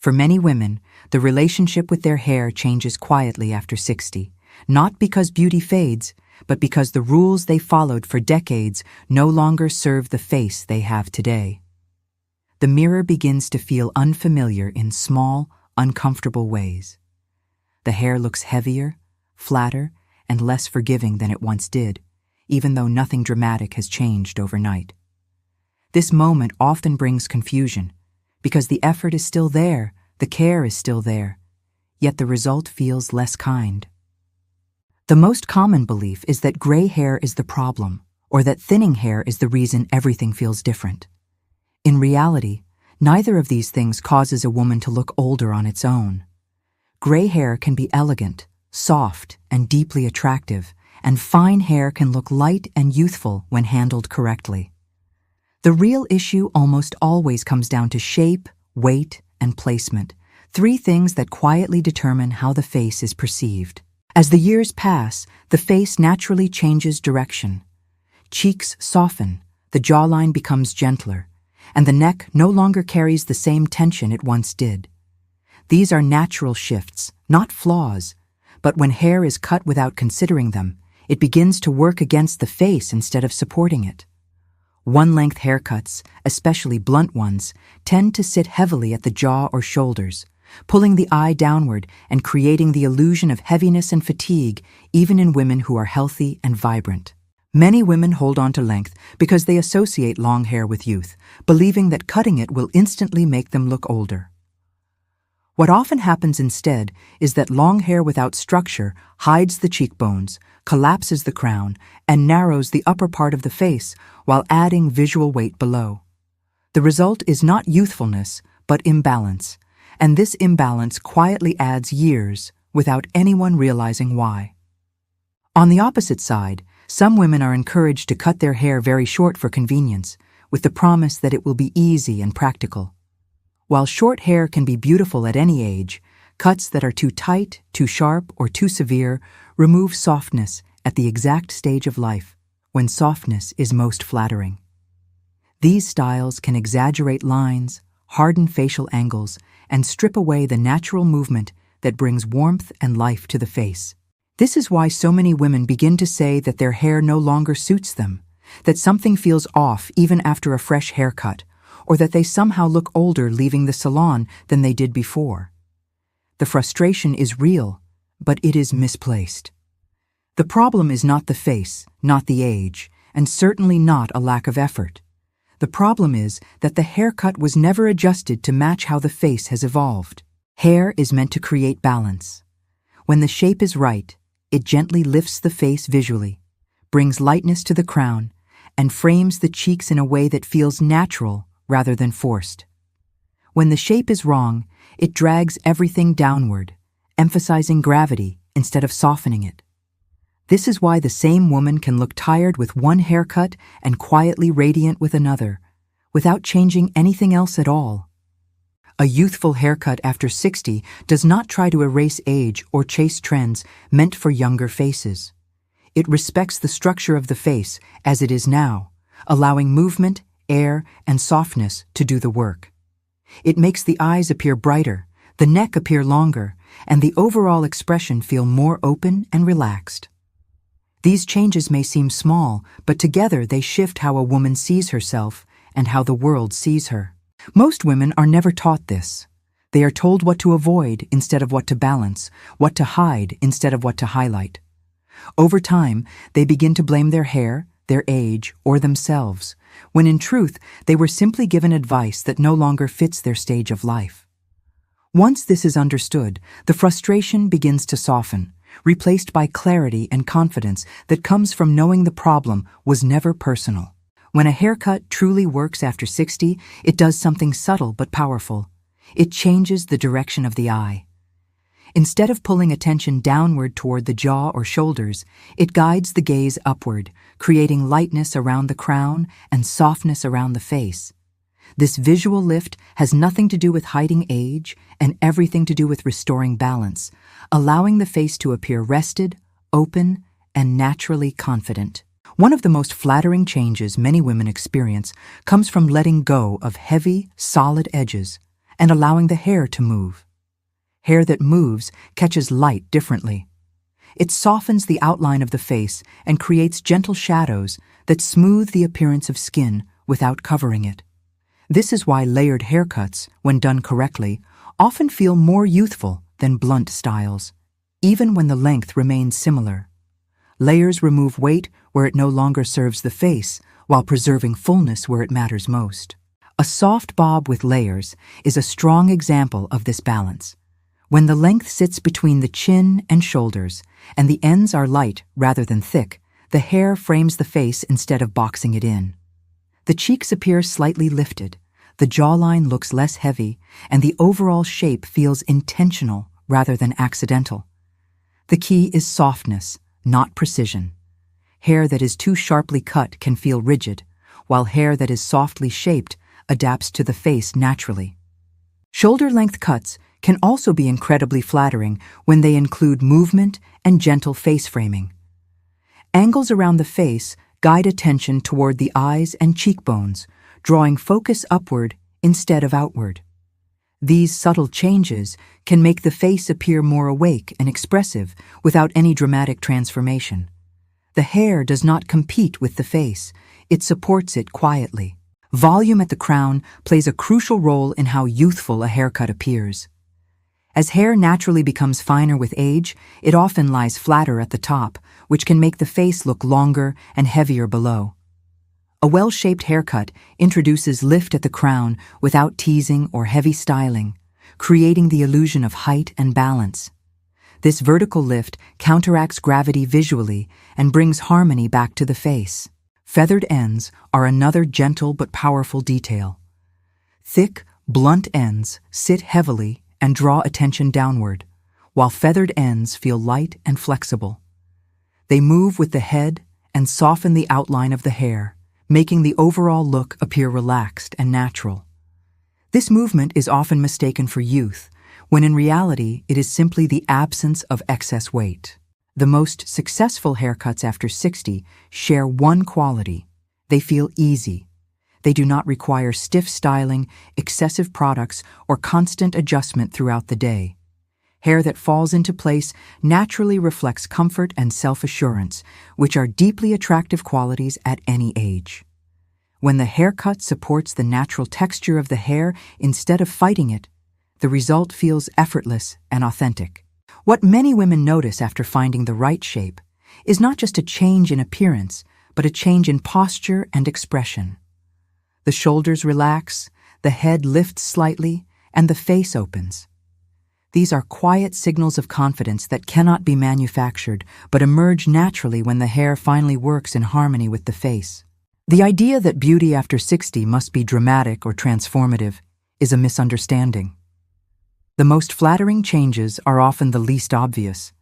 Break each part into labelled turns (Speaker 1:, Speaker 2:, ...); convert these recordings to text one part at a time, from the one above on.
Speaker 1: For many women, the relationship with their hair changes quietly after 60, not because beauty fades, but because the rules they followed for decades no longer serve the face they have today. The mirror begins to feel unfamiliar in small, uncomfortable ways. The hair looks heavier, flatter, and less forgiving than it once did, even though nothing dramatic has changed overnight. This moment often brings confusion, because the effort is still there, the care is still there, yet the result feels less kind. The most common belief is that gray hair is the problem, or that thinning hair is the reason everything feels different. In reality, neither of these things causes a woman to look older on its own. Gray hair can be elegant, soft, and deeply attractive, and fine hair can look light and youthful when handled correctly. The real issue almost always comes down to shape, weight, and placement, three things that quietly determine how the face is perceived. As the years pass, the face naturally changes direction. Cheeks soften, the jawline becomes gentler, and the neck no longer carries the same tension it once did. These are natural shifts, not flaws, but when hair is cut without considering them, it begins to work against the face instead of supporting it. One-length haircuts, especially blunt ones, tend to sit heavily at the jaw or shoulders, pulling the eye downward and creating the illusion of heaviness and fatigue even in women who are healthy and vibrant. Many women hold on to length because they associate long hair with youth, believing that cutting it will instantly make them look older. What often happens instead is that long hair without structure hides the cheekbones, collapses the crown, and narrows the upper part of the face while adding visual weight below. The result is not youthfulness, but imbalance, and this imbalance quietly adds years without anyone realizing why. On the opposite side, some women are encouraged to cut their hair very short for convenience, with the promise that it will be easy and practical. While short hair can be beautiful at any age, cuts that are too tight, too sharp, or too severe remove softness at the exact stage of life when softness is most flattering. These styles can exaggerate lines, harden facial angles, and strip away the natural movement that brings warmth and life to the face. This is why so many women begin to say that their hair no longer suits them, that something feels off even after a fresh haircut, or that they somehow look older leaving the salon than they did before. The frustration is real, but it is misplaced. The problem is not the face, not the age, and certainly not a lack of effort. The problem is that the haircut was never adjusted to match how the face has evolved. Hair is meant to create balance. When the shape is right, it gently lifts the face visually, brings lightness to the crown, and frames the cheeks in a way that feels natural rather than forced. When the shape is wrong, it drags everything downward, emphasizing gravity instead of softening it. This is why the same woman can look tired with one haircut and quietly radiant with another, without changing anything else at all. A youthful haircut after 60 does not try to erase age or chase trends meant for younger faces. It respects the structure of the face as it is now, allowing movement, air, and softness to do the work. It makes the eyes appear brighter, the neck appear longer, and the overall expression feel more open and relaxed. These changes may seem small, but together they shift how a woman sees herself and how the world sees her. Most women are never taught this. They are told what to avoid instead of what to balance, what to hide instead of what to highlight. Over time, they begin to blame their hair, their age, or themselves, when in truth, they were simply given advice that no longer fits their stage of life. Once this is understood, the frustration begins to soften, replaced by clarity and confidence that comes from knowing the problem was never personal. When a haircut truly works after 60, it does something subtle but powerful. It changes the direction of the eye. Instead of pulling attention downward toward the jaw or shoulders, it guides the gaze upward, creating lightness around the crown and softness around the face. This visual lift has nothing to do with hiding age and everything to do with restoring balance, allowing the face to appear rested, open, and naturally confident. One of the most flattering changes many women experience comes from letting go of heavy, solid edges and allowing the hair to move. Hair that moves catches light differently. It softens the outline of the face and creates gentle shadows that smooth the appearance of skin without covering it. This is why layered haircuts, when done correctly, often feel more youthful than blunt styles, even when the length remains similar. Layers remove weight where it no longer serves the face, while preserving fullness where it matters most. A soft bob with layers is a strong example of this balance. When the length sits between the chin and shoulders, and the ends are light rather than thick, the hair frames the face instead of boxing it in. The cheeks appear slightly lifted, the jawline looks less heavy, and the overall shape feels intentional rather than accidental. The key is softness, not precision. Hair that is too sharply cut can feel rigid, while hair that is softly shaped adapts to the face naturally. Shoulder-length cuts can also be incredibly flattering when they include movement and gentle face framing. Angles around the face guide attention toward the eyes and cheekbones, drawing focus upward instead of outward. These subtle changes can make the face appear more awake and expressive without any dramatic transformation. The hair does not compete with the face, it supports it quietly. Volume at the crown plays a crucial role in how youthful a haircut appears. As hair naturally becomes finer with age, it often lies flatter at the top, which can make the face look longer and heavier below. A well-shaped haircut introduces lift at the crown without teasing or heavy styling, creating the illusion of height and balance. This vertical lift counteracts gravity visually and brings harmony back to the face. Feathered ends are another gentle but powerful detail. Thick, blunt ends sit heavily and draw attention downward, while feathered ends feel light and flexible. They move with the head and soften the outline of the hair, making the overall look appear relaxed and natural. This movement is often mistaken for youth, when in reality it is simply the absence of excess weight. The most successful haircuts after 60 share one quality: they feel easy. They do not require stiff styling, excessive products, or constant adjustment throughout the day. Hair that falls into place naturally reflects comfort and self-assurance, which are deeply attractive qualities at any age. When the haircut supports the natural texture of the hair instead of fighting it, the result feels effortless and authentic. What many women notice after finding the right shape is not just a change in appearance, but a change in posture and expression. The shoulders relax, the head lifts slightly, and the face opens. These are quiet signals of confidence that cannot be manufactured, but emerge naturally when the hair finally works in harmony with the face. The idea that beauty after 60 must be dramatic or transformative is a misunderstanding. The most flattering changes are often the least obvious.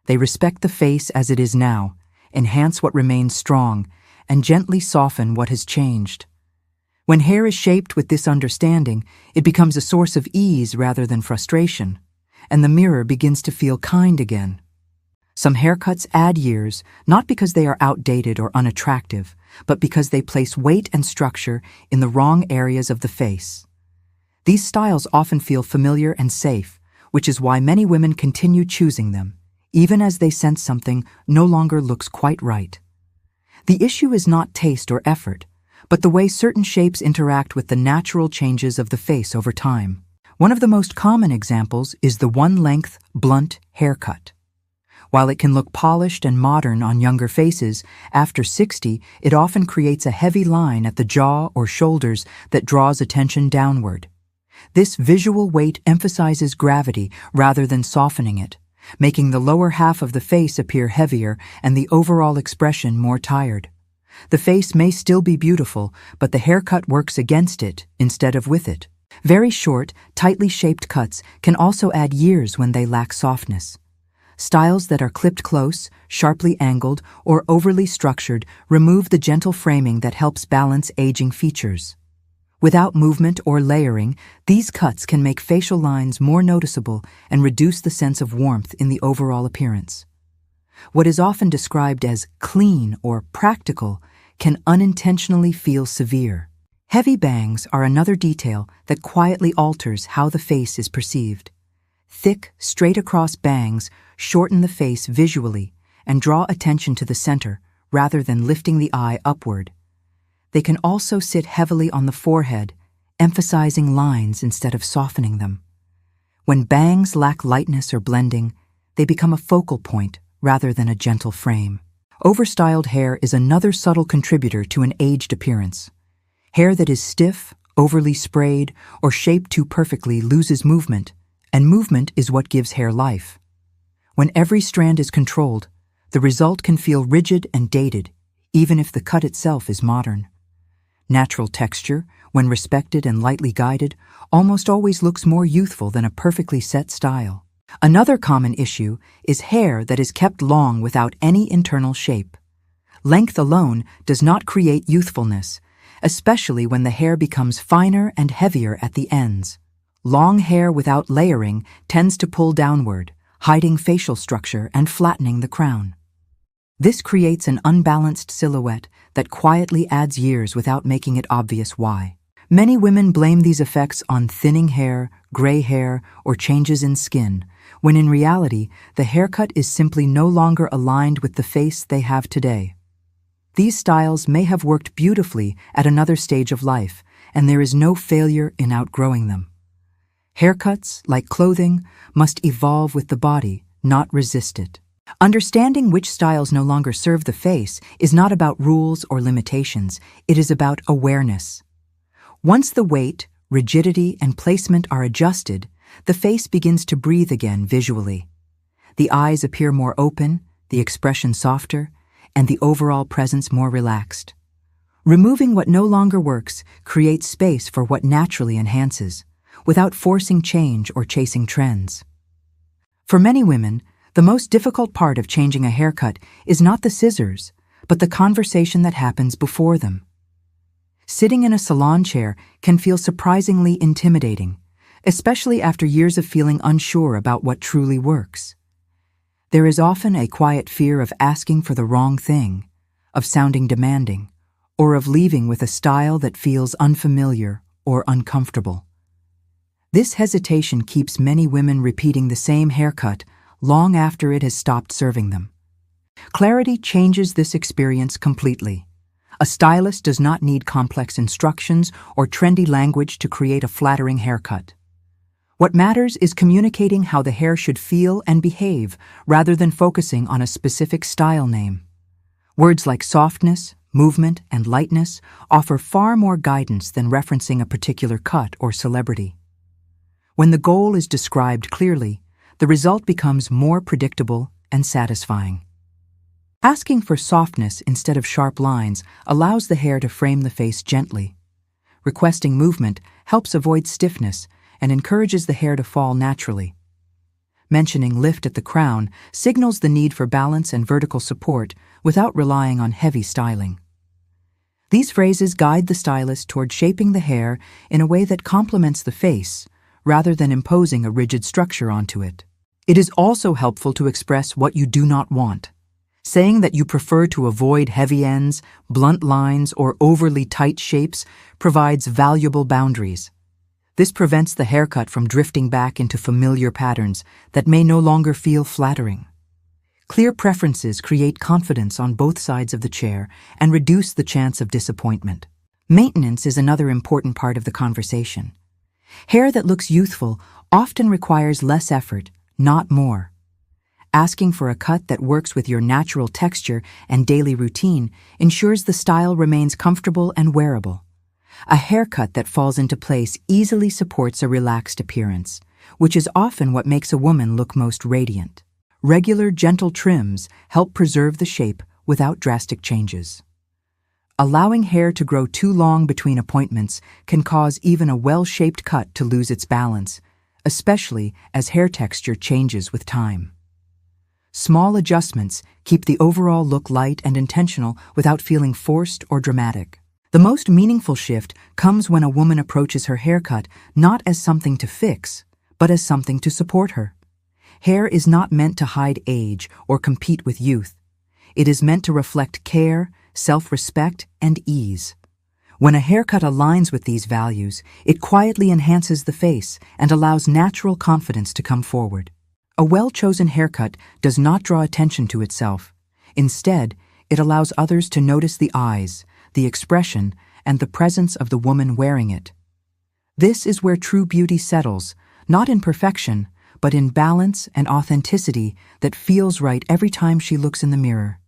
Speaker 1: They respect the face as it is now, enhance what remains strong, and gently soften what has changed. When hair is shaped with this understanding, it becomes a source of ease rather than frustration, and the mirror begins to feel kind again. Some haircuts add years, not because they are outdated or unattractive, but because they place weight and structure in the wrong areas of the face. These styles often feel familiar and safe, which is why many women continue choosing them, even as they sense something no longer looks quite right. The issue is not taste or effort, but the way certain shapes interact with the natural changes of the face over time. One of the most common examples is the one-length, blunt haircut. While it can look polished and modern on younger faces, after 60, it often creates a heavy line at the jaw or shoulders that draws attention downward. This visual weight emphasizes gravity rather than softening it, making the lower half of the face appear heavier and the overall expression more tired. The face may still be beautiful, but the haircut works against it instead of with it. Very short, tightly shaped cuts can also add years when they lack softness. Styles that are clipped close, sharply angled, or overly structured remove the gentle framing that helps balance aging features. Without movement or layering, these cuts can make facial lines more noticeable and reduce the sense of warmth in the overall appearance. What is often described as clean or practical can unintentionally feel severe. Heavy bangs are another detail that quietly alters how the face is perceived. Thick, straight-across bangs shorten the face visually and draw attention to the center rather than lifting the eye upward. They can also sit heavily on the forehead, emphasizing lines instead of softening them. When bangs lack lightness or blending, they become a focal point rather than a gentle frame. Overstyled hair is another subtle contributor to an aged appearance. Hair that is stiff, overly sprayed, or shaped too perfectly loses movement, and movement is what gives hair life. When every strand is controlled, the result can feel rigid and dated, even if the cut itself is modern. Natural texture, when respected and lightly guided, almost always looks more youthful than a perfectly set style. Another common issue is hair that is kept long without any internal shape. Length alone does not create youthfulness, especially when the hair becomes finer and heavier at the ends. Long hair without layering tends to pull downward, hiding facial structure and flattening the crown. This creates an unbalanced silhouette that quietly adds years without making it obvious why. Many women blame these effects on thinning hair, gray hair, or changes in skin, when in reality, the haircut is simply no longer aligned with the face they have today. These styles may have worked beautifully at another stage of life, and there is no failure in outgrowing them. Haircuts, like clothing, must evolve with the body, not resist it. Understanding which styles no longer serve the face is not about rules or limitations, it is about awareness. Once the weight, rigidity, and placement are adjusted, the face begins to breathe again visually. The eyes appear more open, the expression softer, and the overall presence more relaxed. Removing what no longer works creates space for what naturally enhances, without forcing change or chasing trends. For many women, the most difficult part of changing a haircut is not the scissors, but the conversation that happens before them. Sitting in a salon chair can feel surprisingly intimidating, especially after years of feeling unsure about what truly works. There is often a quiet fear of asking for the wrong thing, of sounding demanding, or of leaving with a style that feels unfamiliar or uncomfortable. This hesitation keeps many women repeating the same haircut long after it has stopped serving them. Clarity changes this experience completely. A stylist does not need complex instructions or trendy language to create a flattering haircut. What matters is communicating how the hair should feel and behave rather than focusing on a specific style name. Words like softness, movement, and lightness offer far more guidance than referencing a particular cut or celebrity. When the goal is described clearly, the result becomes more predictable and satisfying. Asking for softness instead of sharp lines allows the hair to frame the face gently. Requesting movement helps avoid stiffness and encourages the hair to fall naturally. Mentioning lift at the crown signals the need for balance and vertical support without relying on heavy styling. These phrases guide the stylist toward shaping the hair in a way that complements the face, rather than imposing a rigid structure onto it. It is also helpful to express what you do not want. Saying that you prefer to avoid heavy ends, blunt lines, or overly tight shapes provides valuable boundaries. This prevents the haircut from drifting back into familiar patterns that may no longer feel flattering. Clear preferences create confidence on both sides of the chair and reduce the chance of disappointment. Maintenance is another important part of the conversation. Hair that looks youthful often requires less effort, not more. Asking for a cut that works with your natural texture and daily routine ensures the style remains comfortable and wearable. A haircut that falls into place easily supports a relaxed appearance, which is often what makes a woman look most radiant. Regular, gentle trims help preserve the shape without drastic changes. Allowing hair to grow too long between appointments can cause even a well-shaped cut to lose its balance, especially as hair texture changes with time. Small adjustments keep the overall look light and intentional without feeling forced or dramatic. The most meaningful shift comes when a woman approaches her haircut not as something to fix, but as something to support her. Hair is not meant to hide age or compete with youth. It is meant to reflect care, self-respect, and ease. When a haircut aligns with these values, it quietly enhances the face and allows natural confidence to come forward. A well-chosen haircut does not draw attention to itself. Instead, it allows others to notice the eyes, the expression, and the presence of the woman wearing it. This is where true beauty settles, not in perfection, but in balance and authenticity that feels right every time she looks in the mirror.